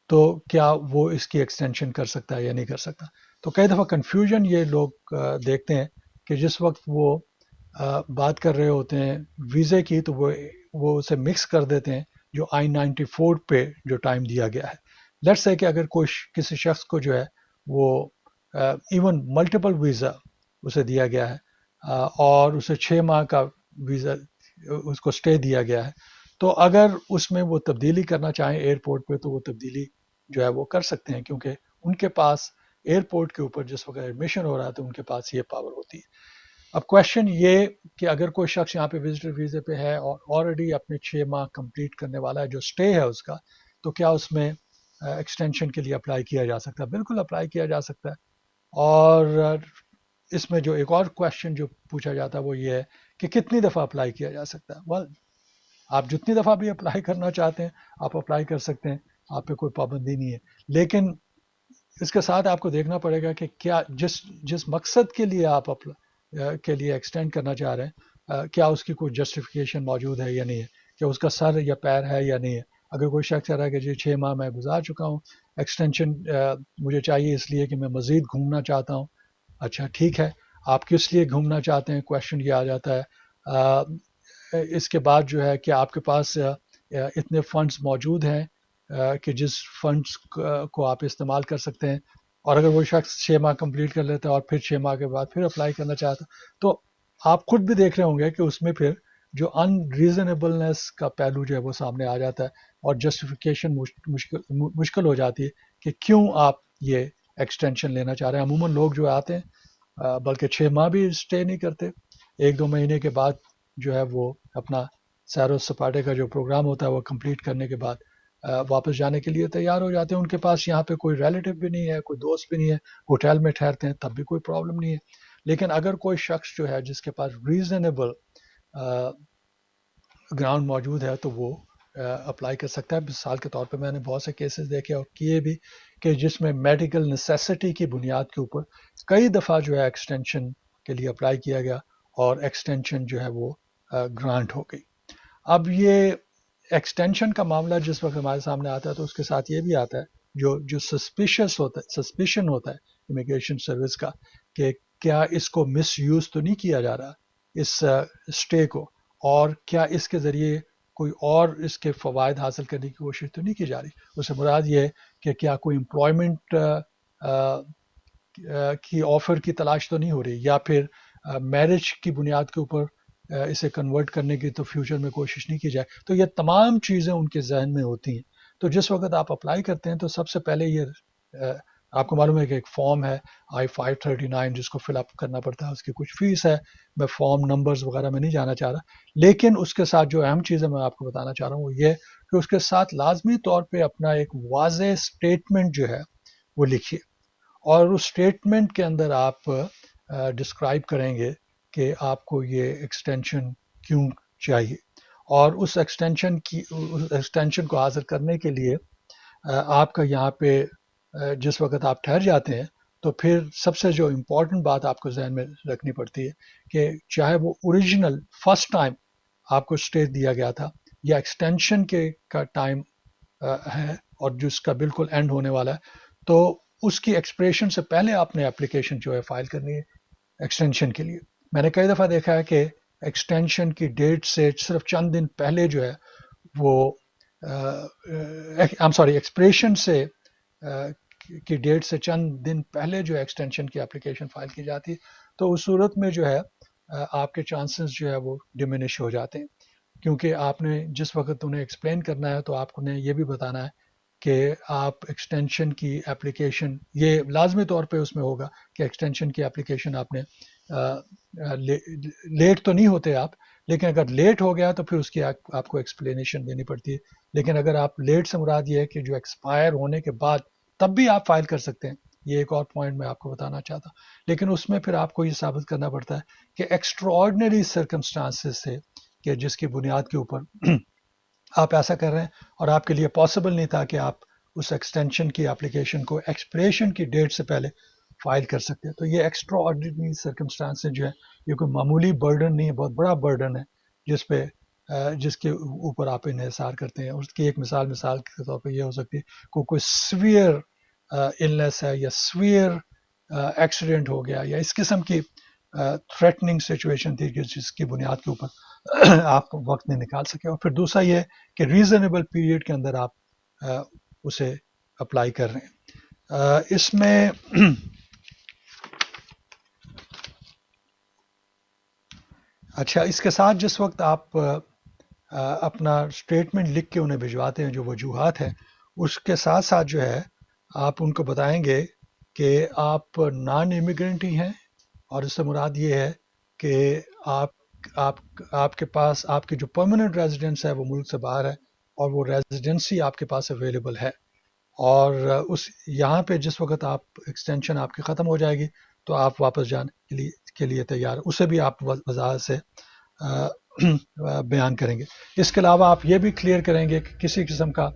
تو کیا وہ اس کی ایکسٹینشن کر سکتا ہے یا نہیں کر سکتا. تو کئی دفعہ کنفیوژن یہ لوگ دیکھتے ہیں کہ جس وقت وہ بات کر رہے ہوتے ہیں ویزے کی تو وہ اسے مکس کر دیتے ہیں جو I-94 پہ جو ٹائم دیا گیا ہے. لیٹس سے کہ اگر کوئی کسی شخص کو جو ہے وہ ایون ملٹیپل ویزا اسے دیا گیا ہے اور اسے 6 ماہ کا ویزا اس کو سٹے دیا گیا ہے، تو اگر اس میں وہ تبدیلی کرنا چاہیں ایئرپورٹ پہ تو وہ تبدیلی جو ہے وہ کر سکتے ہیں کیونکہ ان کے پاس ایئرپورٹ کے اوپر جس وقت ایڈمیشن ہو رہا ہے تو ان کے پاس یہ پاور ہوتی ہے. اب کویشچن یہ کہ اگر کوئی شخص یہاں پہ وزٹر ویزے پہ ہے اور آلریڈی اپنے 6 ماہ کمپلیٹ کرنے والا ہے جو سٹے ہے اس کا، تو کیا اس میں ایکسٹینشن کے لیے اپلائی کیا جا سکتا ہے؟ بالکل اپلائی کیا جا سکتا ہے. اور اس میں جو ایک اور کویشچن جو پوچھا جاتا ہے وہ یہ ہے کہ کتنی دفعہ اپلائی کیا جا سکتا ہے. well, آپ جتنی دفعہ بھی اپلائی کرنا چاہتے ہیں آپ اپلائی کر سکتے ہیں، آپ پہ کوئی پابندی نہیں ہے. لیکن اس کے ساتھ آپ کو دیکھنا پڑے گا کہ کیا جس مقصد کے لیے آپ کے لیے ایکسٹینڈ کرنا چاہ رہے ہیں کیا اس کی کوئی جسٹیفیکیشن موجود ہے یا نہیں ہے، کہ اس کا سر یا پیر ہے یا نہیں ہے. اگر کوئی شخص کہہ رہا ہے کہ جی 6 ماہ میں گزار چکا ہوں، ایکسٹینشن مجھے چاہیے اس لیے کہ میں مزید گھومنا چاہتا ہوں. اچھا ٹھیک ہے، آپ کس لیے گھومنا چاہتے ہیں کویشچن یہ آ جاتا ہے. اس کے بعد جو ہے کہ آپ کے پاس اتنے فنڈز موجود ہیں کہ جس فنڈز کو آپ استعمال کر سکتے ہیں. اور اگر وہ شخص 6 ماہ کمپلیٹ کر لیتا ہے اور پھر 6 ماہ کے بعد پھر اپلائی کرنا چاہتا تو آپ خود بھی دیکھ رہے ہوں گے کہ اس میں پھر جو ان ریزنیبلنس کا پہلو جو ہے وہ سامنے آ جاتا ہے اور جسٹیفیکیشن مشکل ہو جاتی ہے کہ کیوں آپ یہ ایکسٹینشن لینا چاہ رہے ہیں. عموماً لوگ جو آتے ہیں بلکہ 6 ماہ بھی اسٹے نہیں کرتے، 1-2 مہینے کے بعد جو ہے وہ اپنا سیر و سپاٹے کا جو پروگرام ہوتا ہے وہ کمپلیٹ کرنے کے بعد واپس جانے کے لیے تیار ہو جاتے ہیں. ان کے پاس یہاں پہ کوئی ریلیٹو بھی نہیں ہے، کوئی دوست بھی نہیں ہے، ہوٹل میں ٹھہرتے ہیں تب بھی کوئی پرابلم نہیں ہے. لیکن اگر کوئی شخص جو ہے جس کے پاس ریزنیبل گراؤنڈ موجود ہے تو وہ اپلائی کر سکتا ہے. مثال کے طور پہ میں نے بہت سے کیسز دیکھے اور کیے بھی کہ جس میں میڈیکل نیسیسٹی کی بنیاد کے اوپر کئی دفعہ جو ہے ایکسٹینشن کے لیے اپلائی کیا گیا اور ایکسٹینشن جو ہے وہ گرانٹ ہو گئی. اب یہ ایکسٹینشن کا معاملہ جس وقت ہمارے سامنے آتا ہے تو اس کے ساتھ یہ بھی آتا ہے جو سسپیشن ہوتا ہے امیگریشن سروس کا کہ کیا اس کو مس یوز تو نہیں کیا جا رہا اس اسٹے کو, اور کیا اس کے ذریعے کوئی اور اس کے فوائد حاصل کرنے کی کوشش تو نہیں کی جا رہی. اس سے مراد یہ ہے کہ کیا کوئی امپلائمنٹ کی آفر کی تلاش تو نہیں ہو رہی, یا پھر میرج کی بنیاد کے اوپر اسے کنورٹ کرنے کی تو فیوچر میں کوشش نہیں کی جائے. تو یہ تمام چیزیں ان کے ذہن میں ہوتی ہیں. تو جس وقت آپ اپلائی کرتے ہیں تو سب سے پہلے یہ آپ کو معلوم ہے کہ ایک فارم ہے I-539 جس کو فل اپ کرنا پڑتا ہے, اس کی کچھ فیس ہے. میں فارم نمبرز وغیرہ میں نہیں جانا چاہ رہا, لیکن اس کے ساتھ جو اہم چیزیں میں آپ کو بتانا چاہ رہا ہوں وہ یہ کہ اس کے ساتھ لازمی طور پہ اپنا ایک واضح اسٹیٹمنٹ جو ہے وہ لکھیے, اور اس اسٹیٹمنٹ کے اندر آپ ڈسکرائب کریں گے کہ آپ کو یہ ایکسٹینشن کیوں چاہیے, اور اس ایکسٹینشن کو حاصل کرنے کے لیے آپ کا یہاں پہ جس وقت آپ ٹھہر جاتے ہیں تو پھر سب سے جو امپورٹنٹ بات آپ کو ذہن میں رکھنی پڑتی ہے کہ چاہے وہ اوریجنل فرسٹ ٹائم آپ کو اسٹے دیا گیا تھا یا ایکسٹینشن کا ٹائم ہے اور جس کا بالکل اینڈ ہونے والا ہے, تو اس کی ایکسپریشن سے پہلے آپ نے اپلیکیشن جو ہے فائل کرنی ہے ایکسٹینشن کے لیے. میں نے کئی دفعہ دیکھا ہے کہ ایکسٹینشن کی ڈیٹ سے صرف چند دن پہلے جو ہے وہ ایکسپریشن سے کی ڈیٹ سے چند دن پہلے جو ایکسٹینشن کی اپلیکیشن فائل کی جاتی ہے, تو اس صورت میں جو ہے آپ کے چانسز جو ہے وہ ڈیمینش ہو جاتے ہیں, کیونکہ آپ نے جس وقت انہیں ایکسپلین کرنا ہے تو آپ نے یہ بھی بتانا ہے کہ آپ ایکسٹینشن کی اپلیکیشن, یہ لازمی طور پہ اس میں ہوگا کہ ایکسٹینشن کی اپلیکیشن آپ نے لیٹ تو نہیں ہوتے آپ, لیکن اگر لیٹ ہو گیا تو پھر اس کی آپ کو ایکسپلینیشن دینی پڑتی ہے. لیکن اگر آپ لیٹ سے مراد یہ ہے کہ جو ایکسپائر ہونے کے بعد تب بھی آپ فائل کر سکتے ہیں, یہ ایک اور پوائنٹ میں آپ کو بتانا چاہتا ہوں. لیکن اس میں پھر آپ کو یہ ثابت کرنا پڑتا ہے کہ ایکسٹرا آرڈنری سرکمسٹانسز سے کہ جس کی بنیاد کے اوپر آپ ایسا کر رہے ہیں اور آپ کے لیے پاسبل نہیں تھا کہ آپ اس ایکسٹینشن کی اپلیکیشن کو ایکسپریشن کی ڈیٹ سے پہلے فائل کر سکتے ہیں. تو یہ ایکسٹرا آرڈنری سرکمسٹانس جو ہے یہ کوئی معمولی برڈن نہیں ہے, بہت بڑا برڈن ہے جس کے اوپر آپ انحصار کرتے ہیں. اس کی ایک مثال کے طور پہ یہ ہو سکتی ہے کوئی سویئر النس ہے یا سویئر ایکسیڈنٹ ہو گیا یا اس قسم کی تھریٹننگ سچویشن تھی جس کی بنیاد کے اوپر آپ وقت نہیں نکال سکے. اور پھر دوسرا یہ کہ ریزنیبل پیریڈ کے اندر آپ اسے اپلائی کر رہے ہیں. اس میں اچھا, اس کے ساتھ جس وقت آپ اپنا اسٹیٹمنٹ لکھ کے انہیں بھجواتے ہیں جو وجوہات ہیں, اس کے ساتھ ساتھ جو ہے آپ ان کو بتائیں گے کہ آپ نان امیگرنٹ ہی ہیں, اور اس سے مراد یہ ہے کہ آپ کے پاس آپ کی جو پرماننٹ ریزیڈنس ہے وہ ملک سے باہر ہے اور وہ ریزیڈنسی آپ کے پاس اویلیبل ہے, اور یہاں پہ جس وقت آپ ایکسٹینشن آپ کی ختم ہو جائے گی تو آپ واپس جانے کے لیے تیار, اسے بھی آپ وضاحت سے بیان کریں گے. اس کے علاوہ آپ یہ بھی کلیئر کریں گے کہ کسی قسم کا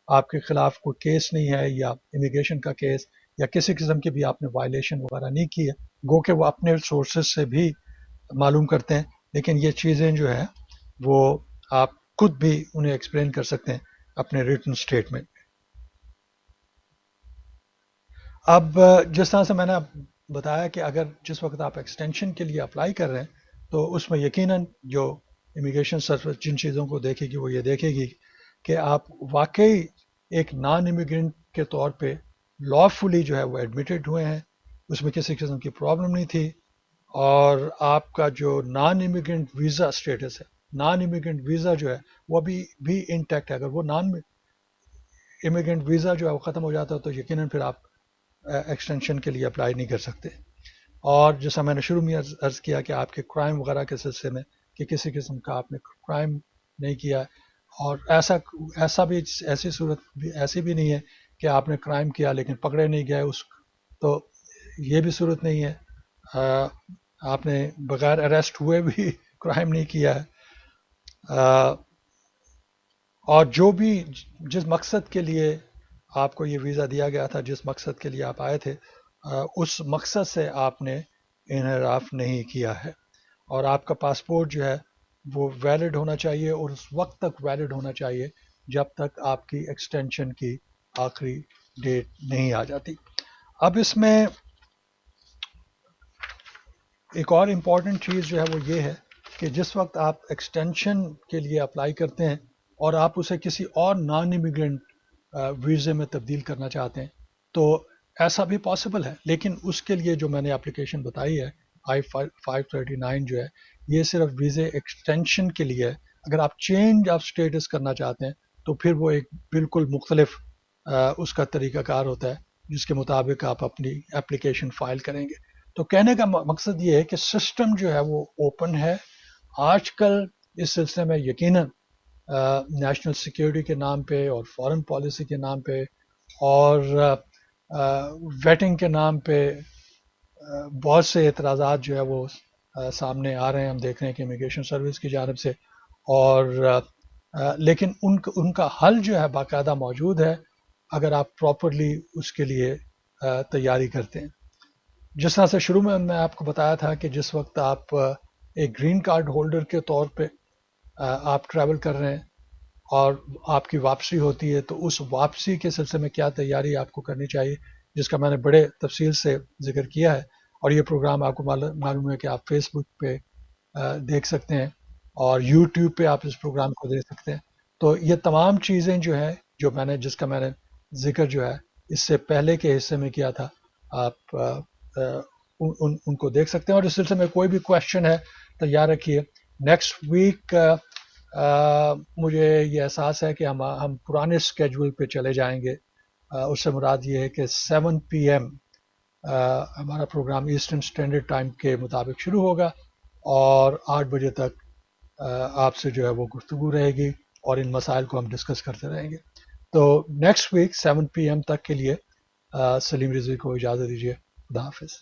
آپ کے خلاف کوئی کیس نہیں ہے یا امیگریشن کا کیس یا کسی قسم کی بھی آپ نے وائلیشن وغیرہ نہیں کی ہے, گو کہ وہ اپنے سورسز سے بھی معلوم کرتے ہیں, لیکن یہ چیزیں جو ہے وہ آپ خود بھی انہیں ایکسپلین کر سکتے ہیں اپنے ریٹن اسٹیٹمنٹ. اب جس طرح سے میں نے بتایا کہ اگر جس وقت آپ ایکسٹینشن کے لیے اپلائی کر رہے ہیں تو اس میں یقیناً جو امیگریشن سروس جن چیزوں کو دیکھے گی وہ یہ دیکھے گی کہ آپ واقعی ایک نان امیگرنٹ کے طور پہ لا فلی جو ہے وہ ایڈمیٹڈ ہوئے ہیں, اس میں کسی قسم کی پرابلم نہیں تھی, اور آپ کا جو نان امیگرنٹ ویزا اسٹیٹس ہے, نان امیگرنٹ ویزا جو ہے وہ ابھی بھی انٹیکٹ ہے. اگر وہ نان امیگرنٹ ویزا جو ہے وہ ختم ہو جاتا ہے تو یقیناً پھر آپ ایکسٹینشن کے لیے اپلائی نہیں کر سکتے. اور جیسا میں نے شروع میں عرض کیا کہ آپ کے کرائم وغیرہ کے سلسلے میں کہ کسی قسم کا آپ نے کرائم نہیں کیا, اور ایسا بھی ایسی صورت بھی ایسی بھی نہیں ہے کہ آپ نے کرائم کیا لیکن پکڑے نہیں گئے, تو یہ بھی صورت نہیں ہے. آپ نے بغیر اریسٹ ہوئے بھی کرائم نہیں کیا ہے, اور جو بھی جس مقصد کے لیے آپ کو یہ ویزا دیا گیا تھا، جس مقصد کے لیے آپ آئے تھے، اس مقصد سے آپ نے انحراف نہیں کیا ہے، اور آپ کا پاسپورٹ جو ہے وہ ویلڈ ہونا چاہیے، اور اس وقت تک ویلڈ ہونا چاہیے جب تک آپ کی ایکسٹینشن کی آخری ڈیٹ نہیں آ جاتی۔ اب اس میں ایک اور امپورٹنٹ چیز جو ہے وہ یہ ہے کہ جس وقت آپ ایکسٹینشن کے لیے اپلائی کرتے ہیں اور آپ اسے کسی اور نان امیگرینٹ ویزے میں تبدیل کرنا چاہتے ہیں تو ایسا بھی پاسبل ہے، لیکن اس کے لیے جو میں نے اپلیکیشن بتائی ہے I-539 جو ہے، یہ صرف ویزے ایکسٹینشن کے لیے ہے۔ اگر آپ چینج آف اسٹیٹس کرنا چاہتے ہیں تو پھر وہ ایک بالکل مختلف اس کا طریقہ کار ہوتا ہے جس کے مطابق آپ اپنی اپلیکیشن فائل کریں گے۔ تو کہنے کا مقصد یہ ہے کہ سسٹم جو ہے وہ اوپن ہے آج کل اس سلسلے میں، یقیناً نیشنل سیکیورٹی کے نام پہ اور فارن پالیسی کے نام پہ اور ویٹنگ کے نام پہ بہت سے اعتراضات جو ہے وہ سامنے آ رہے ہیں، ہم دیکھ رہے ہیں کہ امیگریشن سروس کی جانب سے، اور لیکن ان کا حل جو ہے باقاعدہ موجود ہے اگر آپ پراپرلی اس کے لیے تیاری کرتے ہیں۔ جس طرح سے شروع میں آپ کو بتایا تھا کہ جس وقت آپ ایک گرین کارڈ ہولڈر کے طور پہ آپ ٹریول کر رہے ہیں اور آپ کی واپسی ہوتی ہے تو اس واپسی کے سلسلے میں کیا تیاری آپ کو کرنی چاہیے، جس کا میں نے بڑے تفصیل سے ذکر کیا ہے، اور یہ پروگرام آپ کو معلوم ہے کہ آپ فیس بک پہ دیکھ سکتے ہیں اور یوٹیوب پہ آپ اس پروگرام کو دیکھ سکتے ہیں۔ تو یہ تمام چیزیں جو ہے جو میں نے جس کا میں نے ذکر جو ہے اس سے پہلے کے حصے میں کیا تھا، آپ ان کو دیکھ سکتے ہیں، اور اس سلسلے میں کوئی بھی کویشچن ہے تو یاد رکھیے نیکسٹ ویک مجھے یہ احساس ہے کہ ہم پرانے اسکیجول پہ چلے جائیں گے۔ اس سے مراد یہ ہے کہ 7 PM ہمارا پروگرام ایسٹرن اسٹینڈرڈ ٹائم کے مطابق شروع ہوگا، اور 8 بجے تک آپ سے جو ہے وہ گفتگو رہے گی اور ان مسائل کو ہم ڈسکس کرتے رہیں گے۔ تو نیکسٹ ویک 7 PM تک کے لیے سلیم رضوی کو اجازت دیجیے۔ خدا حافظ۔